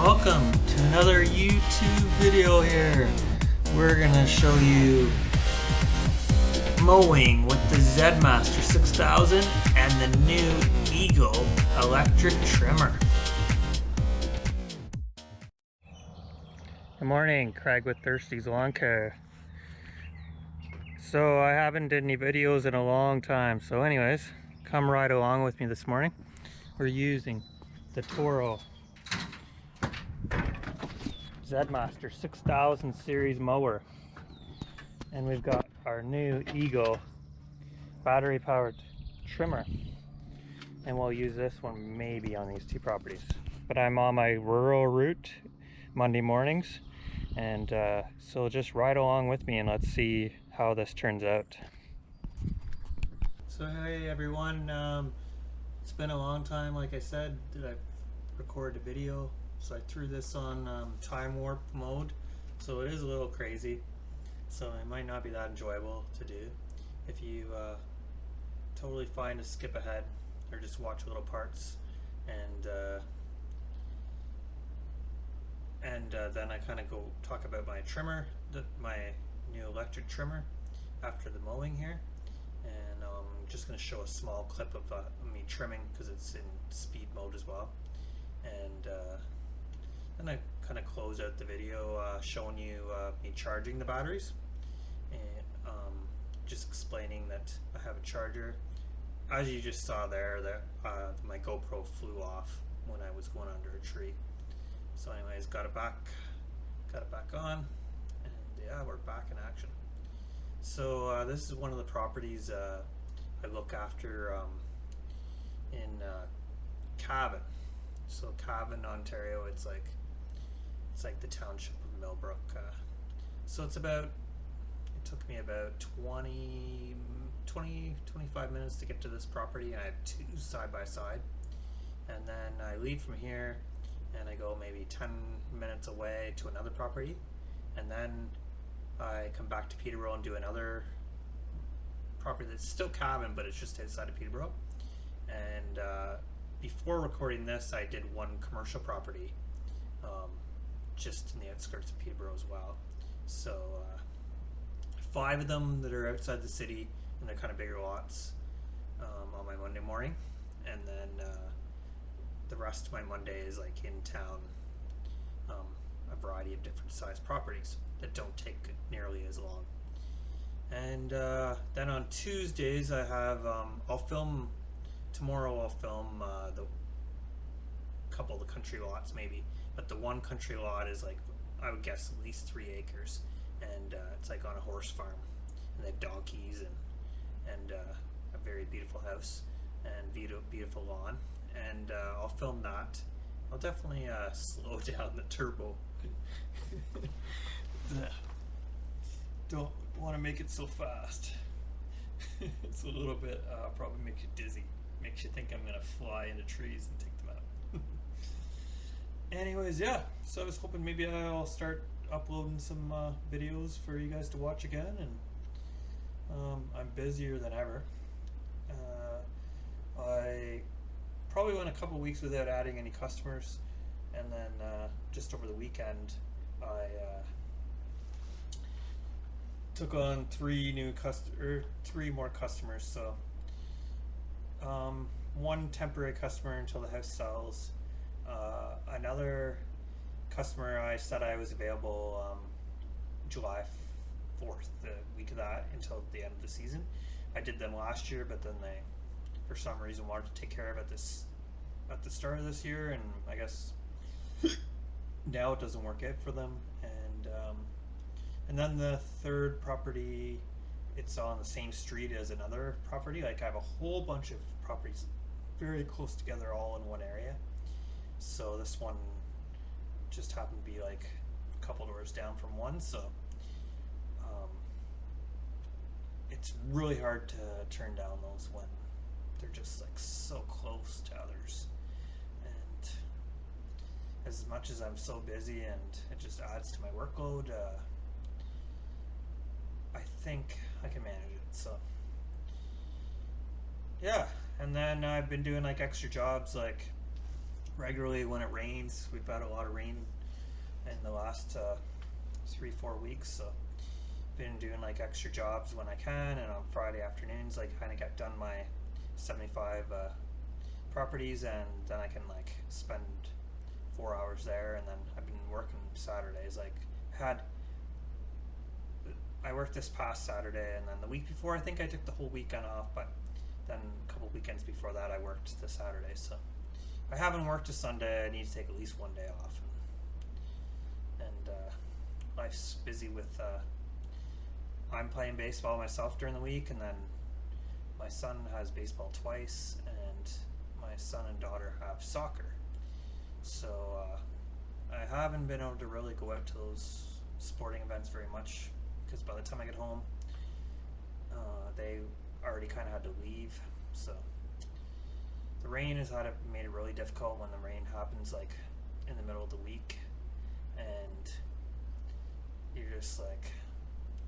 Welcome to another YouTube video here. We're gonna show you mowing with the Z Master 6000 and the new Eagle electric trimmer. Good morning, Craig with Thirsty's Lawn Care. So I haven't did any videos in a long time, so anyways, come ride along with me this morning. We're using the Toro Z Master 6000 series mower, and we've got our new Eagle battery powered trimmer, and we'll use this one maybe on these two properties. But I'm on my rural route Monday mornings, and so just ride along with me and let's see how this turns out. So hey everyone, it's been a long time, like I said, that I've recorded a video. So I threw this on time warp mode, so it is a little crazy, so it might not be that enjoyable to do. If you totally fine to skip ahead or just watch little parts, and then I kind of go talk about my trimmer, my new electric trimmer after the mowing here, and I'm just going to show a small clip of me trimming because it's in speed mode as well, and then I kind of close out the video showing you me charging the batteries, and just explaining that I have a charger. As you just saw there, that my GoPro flew off when I was going under a tree. So anyways, got it back on, and yeah, we're back in action. So this is one of the properties I look after in Cavan. So Cavan, Ontario, it's like the township of Millbrook. So it took me about 25 minutes to get to this property. I have two side by side, and then I leave from here and I go maybe 10 minutes away to another property, and then I come back to Peterborough and do another property that's still Cavan, but it's just outside of Peterborough. And before recording this, I did one commercial property just in the outskirts of Peterborough as well. So 5 of them that are outside the city, and they're kind of bigger lots on my Monday morning, and then the rest of my Monday is like in town, a variety of different sized properties that don't take nearly as long. And then on Tuesdays I have tomorrow I'll film the couple of the country lots maybe, but the one country lot is like, I would guess, at least 3 acres, and it's like on a horse farm, and they have donkeys and a very beautiful house and beautiful lawn, and I'll film that. I'll definitely slow down the turbo. Don't want to make it so fast. It's a little bit probably makes you dizzy, makes you think I'm gonna fly into trees and take them out. Anyways, yeah, so I was hoping maybe I'll start uploading some videos for you guys to watch again, and I'm busier than ever. I probably went a couple weeks without adding any customers, and then just over the weekend I took on 3 more customers. So one temporary customer until the house sells. Another customer, I said I was available July 4th, the week of that, until the end of the season. I did them last year, but then they, for some reason, wanted to take care of it at the start of this year, and I guess now it doesn't work out for them. And then the third property, it's on the same street as another property. Like, I have a whole bunch of properties very close together, all in one area. So this one just happened to be like a couple doors down from one, so it's really hard to turn down those when they're just like so close to others. And as much as I'm so busy and it just adds to my workload, I think I can manage it. So yeah, and then I've been doing like extra jobs, like regularly when it rains. We've had a lot of rain in the last 3-4 weeks, so been doing like extra jobs when I can, and on Friday afternoons like kind of get done my 75 properties, and then I can like spend 4 hours there, and then I've been working Saturdays. Like I worked this past Saturday, and then the week before I think I took the whole weekend off, but then a couple weekends before that I worked the Saturday. So if I haven't worked a Sunday, I need to take at least one day off. And life's busy with I'm playing baseball myself during the week, and then my son has baseball twice, and my son and daughter have soccer. So I haven't been able to really go out to those sporting events very much, because by the time I get home, they already kind of had to leave. So the rain has made it really difficult when the rain happens like in the middle of the week, and you're just like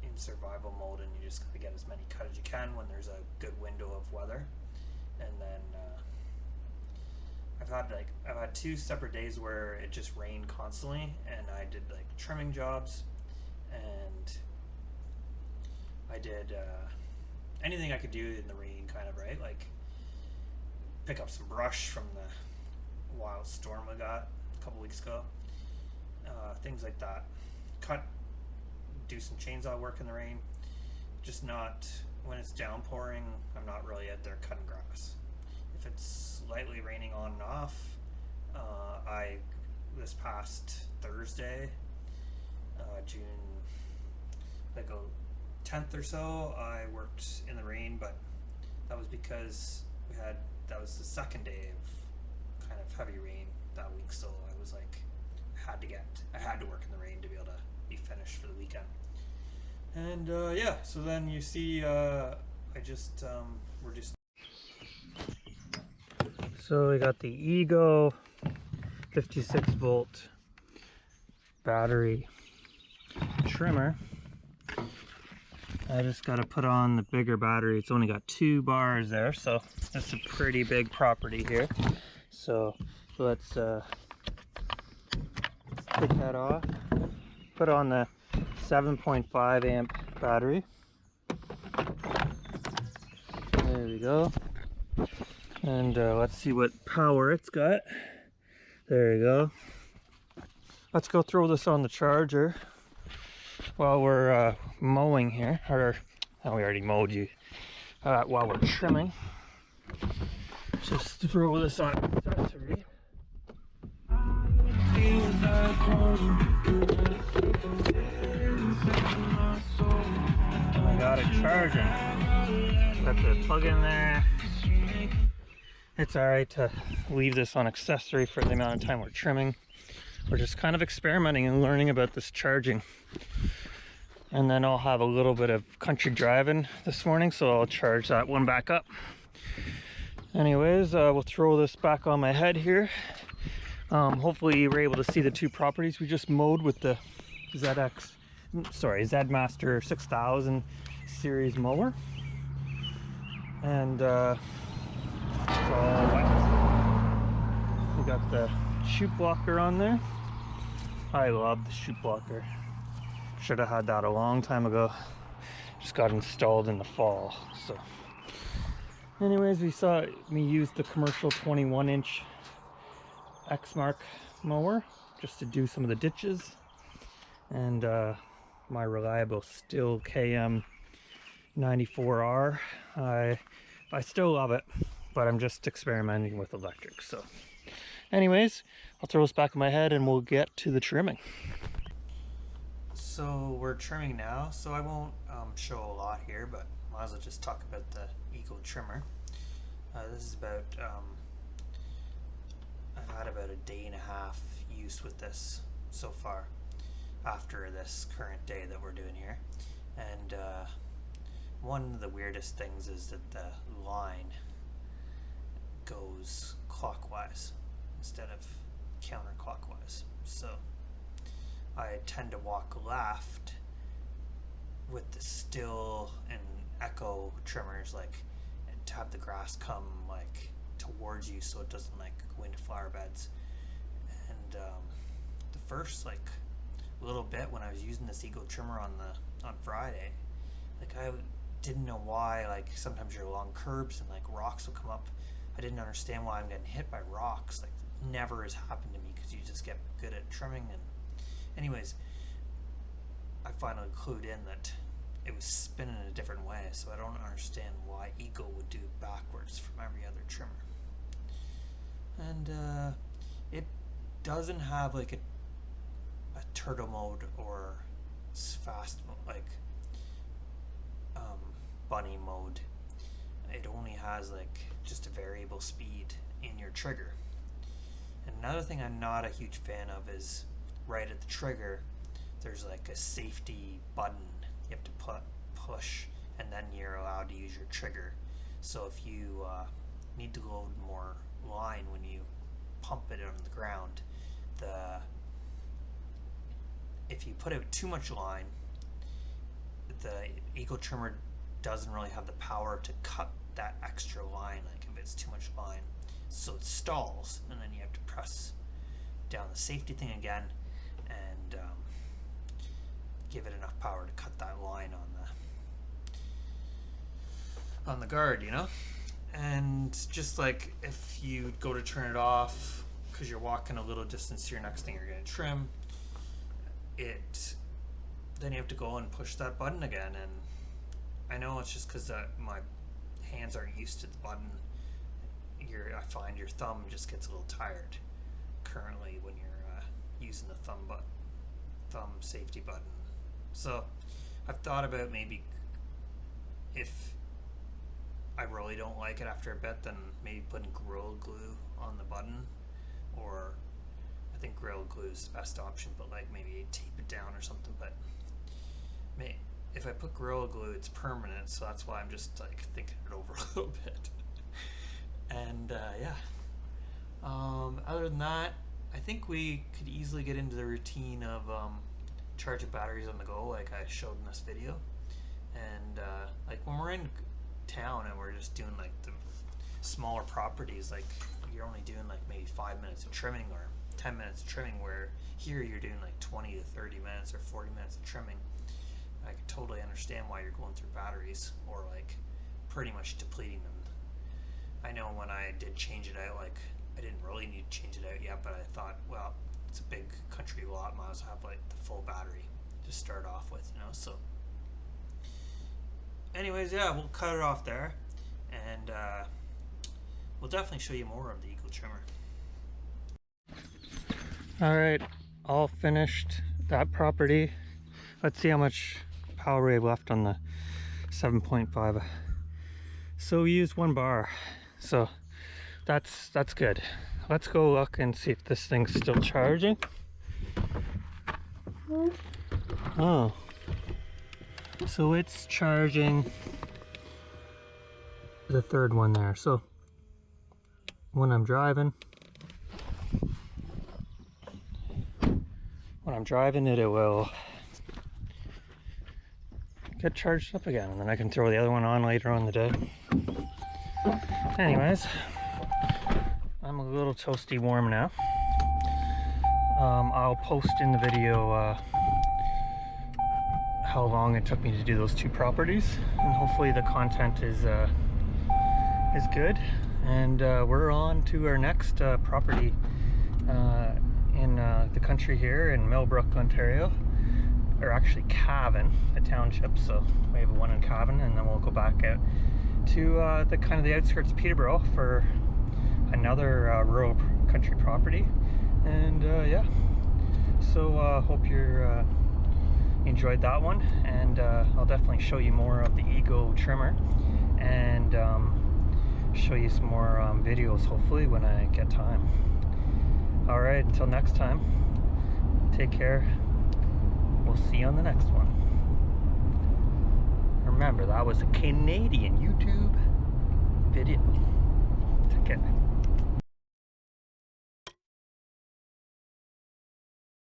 in survival mode, and you just gotta get as many cut as you can when there's a good window of weather. And then I've had 2 separate days where it just rained constantly, and I did like trimming jobs, and I did anything I could do in the rain, kind of, right? Like pick up some brush from the wild storm I got a couple weeks ago, things like that. Do some chainsaw work in the rain. Just not when it's downpouring. I'm not really out there cutting grass. If it's lightly raining on and off, this past Thursday, June like 10th or so, I worked in the rain, but that was because that was the second day of kind of heavy rain that week, so I was like, I had to work in the rain to be able to be finished for the weekend. And yeah, so then you see we're just so we got the Ego 56 volt battery trimmer. I just got to put on the bigger battery. It's only got 2 bars there, so that's a pretty big property here. So let's take that off, put on the 7.5 amp battery. There we go. And let's see what power it's got. There you go. Let's go throw this on the charger while we're mowing here, or we already mowed you. While we're trimming, just throw this on accessory. I got it charging. Got the plug in there. It's alright to leave this on accessory for the amount of time we're trimming. We're just kind of experimenting and learning about this charging. And then I'll have a little bit of country driving this morning, so I'll charge that one back up. Anyways, we'll throw this back on my head here. Hopefully you were able to see the 2 properties we just mowed with the Z Master 6000 series mower. And it's all wet. We got the chute blocker on there. I love the chute blocker. Should have had that a long time ago. Just got installed in the fall. So anyways, we saw me use the commercial 21-inch Exmark mower just to do some of the ditches, and my reliable Stihl KM 94R. I still love it, but I'm just experimenting with electric. So anyways, I'll throw this back in my head and we'll get to the trimming. So we're trimming now, so I won't show a lot here, but might as well just talk about the Ego trimmer. This is about I've had about a day and a half use with this so far after this current day that we're doing here. And one of the weirdest things is that the line goes clockwise instead of counterclockwise. So I tend to walk left with the Stihl and Echo trimmers, like, and to have the grass come like towards you so it doesn't like go into flower beds. first like little bit when I was using this Eagle trimmer on Friday, like I didn't know why, like sometimes you're along curbs and like rocks will come up. I didn't understand why I'm getting hit by rocks. Like never has happened to me because you just get good at trimming. And anyways, I finally clued in that it was spinning in a different way, so I don't understand why Eagle would do backwards from every other trimmer. And it doesn't have like a turtle mode or fast mode, like bunny mode. It only has like just a variable speed in your trigger. And another thing I'm not a huge fan of is right at the trigger there's like a safety button you have to push, and then you're allowed to use your trigger. So if you need to load more line when you pump it on the ground, if you put out too much line, the Eagle trimmer doesn't really have the power to cut that extra line, like if it's too much line. So it stalls, and then you have to press down the safety thing again and give it enough power to cut that line on the guard, you know? And just like if you go to turn it off because you're walking a little distance to your next thing you're going to trim, then you have to go and push that button again. And I know it's just because my hands aren't used to the button. I find your thumb just gets a little tired currently when you're using the thumb safety button. So I've thought about maybe if I really don't like it after a bit, then maybe putting Gorilla Glue on the button, or I think Gorilla Glue is the best option, but like maybe tape it down or something. But if I put Gorilla Glue, it's permanent, so that's why I'm just like thinking it over a little bit. And yeah, other than that, I think we could easily get into the routine of charging batteries on the go, like I showed in this video. And like when we're in town and we're just doing like the smaller properties, like you're only doing like maybe 5 minutes of trimming or 10 minutes of trimming, where here you're doing like 20 to 30 minutes or 40 minutes of trimming. I can totally understand why you're going through batteries or like pretty much depleting them. I know when I did change it out, like I didn't really need to change it out yet, but I thought, well, it's a big country lot, might as well have like the full battery to start off with, you know. So anyways, yeah, we'll cut it off there, and we'll definitely show you more of the Eagle trimmer. Alright, all finished that property. Let's see how much power we have left on the 7.5. So we used 1 bar, so that's good. Let's go look and see if this thing's still charging. Oh, so it's charging the 3rd one there. So when I'm driving it, it will get charged up again, and then I can throw the other one on later on in the day. Anyways, I'm a little toasty warm now. I'll post in the video how long it took me to do those 2 properties, and hopefully the content is good. And we're on to our next property in the country here in Millbrook, Ontario, or actually Cavan, the township. So we have one in Cavan, and then we'll go back out to the kind of the outskirts of Peterborough for another rural country property. And yeah, so hope you're enjoyed that one, and I'll definitely show you more of the Eagle trimmer, and show you some more videos hopefully when I get time. Alright, until next time, take care. We'll see you on the next one. Remember, that was a Canadian YouTube video. Take care.